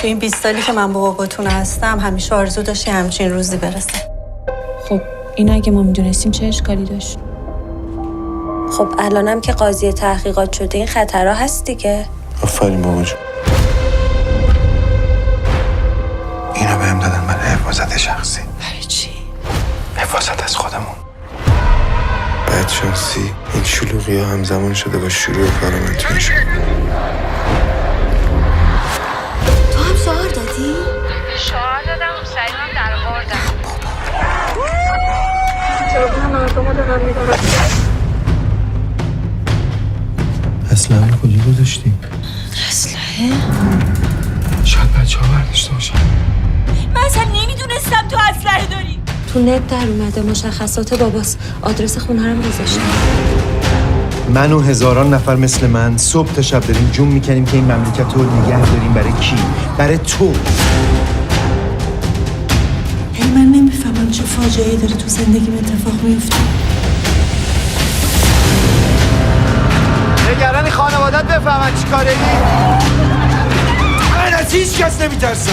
تو این 20 سالی که من با باباتون هستم همیشه آرزو داشتی همچین روزی برسه. خب این اگه ما میدونستیم چه اشکالی داشت؟ خب الانم که قاضی تحقیقات شده این خطرها هست دیگه. آفرین بابا جون. اینا بهم دادن برای حفاظت شخصی. برای چی؟ حفاظت از خودمون. بدشانسی این شلوغی ها همزمان شده با شروع کار من تو این شهر. تو هم شعار دادی؟ شعار دادم و سعیدم در آوردم. چرا مردم رو دارم میدارم؟ اسلحه رو کجا گذاشتی؟ اسلحه؟ شاید بچه ها برداشته باشن. من اصلا نمیدونستم تو اسلحه داری. تو نت در اومده مشخصات باباست. آدرس خونه رو گذاشتم. من و هزاران نفر مثل من صبح تا شب داریم جون میکنیم که این مملکت رو نگه داریم. برای کی؟ برای تو. یعنی من نمیفهمم چه فاجعه‌ای داره تو زندگیم اتفاق میفته. نگرانی خانوادت بفهمن چی کاره ای؟ من از هیچ کس نمیترسم.